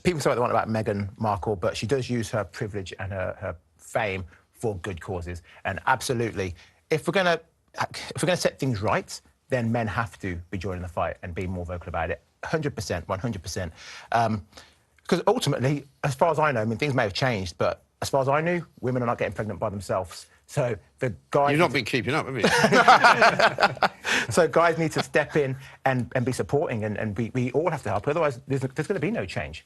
people say what they want about Meghan Markle, but she does use her privilege and her fame for good causes. And absolutely, if we're going to set things right, then men have to be joining the fight and be more vocal about it. 100%, 100%. Because ultimately, as far as I know, I mean, things may have changed, but as far as I knew, women are not getting pregnant by themselves. So the guys... You've not been keeping up, have you? So guys need to step in and be supporting, and we all have to help. Otherwise, there's going to be no change.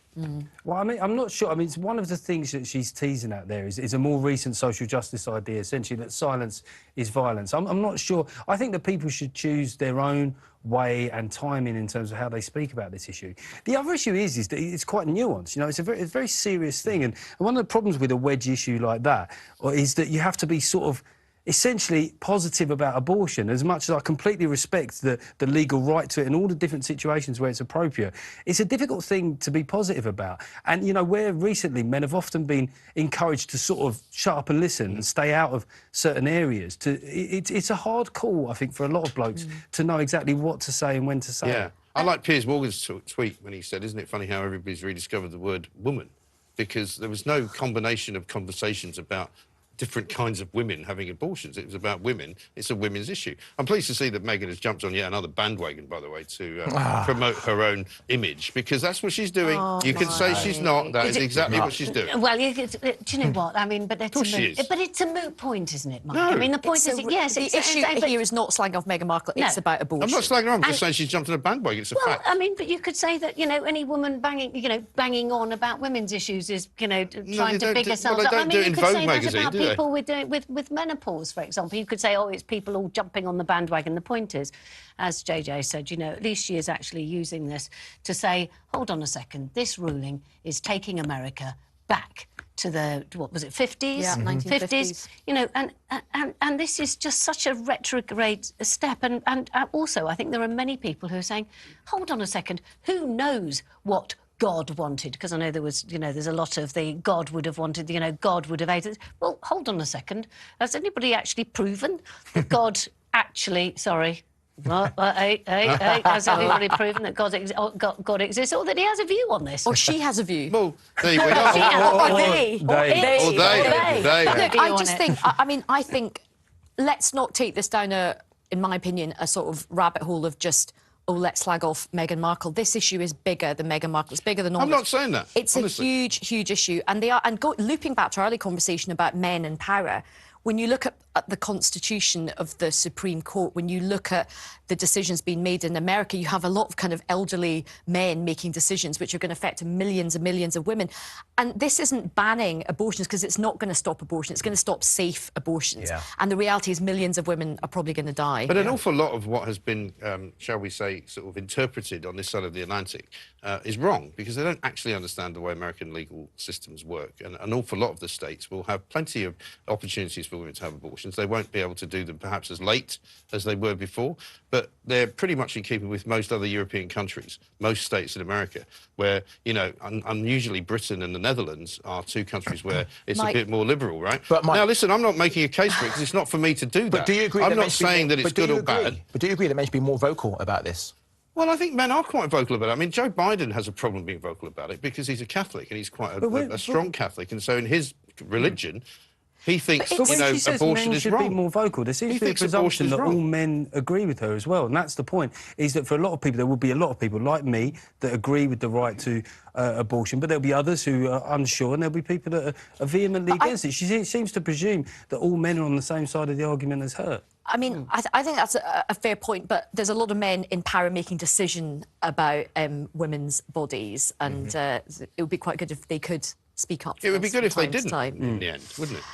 Well, I mean, I'm not sure. I mean, it's one of the things that she's teasing out there is a more recent social justice idea, essentially, that silence is violence. I'm not sure. I think that people should choose their own way and timing in terms of how they speak about this issue. The other issue is that it's quite nuanced. You know, it's a very serious thing. And one of the problems with a wedge issue like that is that you have to be sort of essentially positive about abortion. As much as I completely respect the legal right to it in all the different situations where it's appropriate, it's a difficult thing to be positive about. And, you know, where recently men have often been encouraged to sort of shut up and listen and stay out of certain areas, it's a hard call, I think, for a lot of blokes to know exactly what to say and when to say it. I like Piers Morgan's tweet when he said, isn't it funny how everybody's rediscovered the word woman? Because there was no combination of conversations about different kinds of women having abortions. It was about women. It's a women's issue. I'm pleased to see that Meghan has jumped on yet another bandwagon, by the way, to promote her own image, because that's what she's doing. You can say she's not. That is exactly what she's doing. Well, do you know what? I mean, but it's a moot point, isn't it, Mike? No. I mean, the point is, yes, the issue here is not slagging off Meghan Markle. It's about abortion. I'm not slagging her off. I'm just saying she's jumped on a bandwagon. It's a fact. I mean, but you could say that, you know, any woman banging on about women's issues is, you know, trying to big herself up. Well, they don't do it in Vogue magazine, do they? People with menopause, for example. You could say, oh, it's people all jumping on the bandwagon. The point is, as JJ said, you know, at least she is actually using this to say, hold on a second, this ruling is taking America back to the, what was it, 50s? Yeah, 1950s. You know, and this is just such a retrograde step. And also, I think there are many people who are saying, hold on a second, who knows what God wanted? Because I know there was, you know, there's a lot of the God would have wanted, you know, God would have hated. Well, hold on a second. Has anybody actually proven that God actually, sorry, has anybody proven that God exists, or that he has a view on this? Or she has a view. Well, there you go. Or they. Look, I just think, I think let's not take this down in my opinion, a sort of rabbit hole of just, oh, let's slag off Meghan Markle. This issue is bigger than Meghan Markle. It's bigger than all. I'm not saying that. It's honestly a huge issue. And looping back to our early conversation about men and power, when you look at the constitution of the Supreme Court, when you look at the decisions being made in America, you have a lot of kind of elderly men making decisions which are going to affect millions and millions of women. And this isn't banning abortions because it's not going to stop abortion. It's going to stop safe abortions. Yeah. And the reality is millions of women are probably going to die. But an awful lot of what has been, shall we say, sort of interpreted on this side of the Atlantic is wrong, because they don't actually understand the way American legal systems work. And an awful lot of the states will have plenty of opportunities for women to have abortions. They won't be able to do them perhaps as late as they were before, but they're pretty much in keeping with most other European countries, most states in America, where, you know, unusually Britain and the Netherlands are two countries where it's a bit more liberal, right? But now, listen, I'm not making a case for it because it's not for me to do that. But do you agree? I'm not saying that it's good or bad. But do you agree that men should be more vocal about this? Well, I think men are quite vocal about it. I mean, Joe Biden has a problem being vocal about it because he's a Catholic and he's quite a strong Catholic. And so in his religion, he thinks, you know, abortion is wrong. Be more vocal. There seems to be a presumption that all men agree with her as well, and that's the point. Is that for a lot of people, there will be a lot of people like me that agree with the right to abortion, but there'll be others who are unsure, and there'll be people that are vehemently against it. She seems to presume that all men are on the same side of the argument as her. I mean, I think that's a fair point, but there's a lot of men in power making decisions about women's bodies, and it would be quite good if they could speak up. It would be good if they didn't in the end, wouldn't it?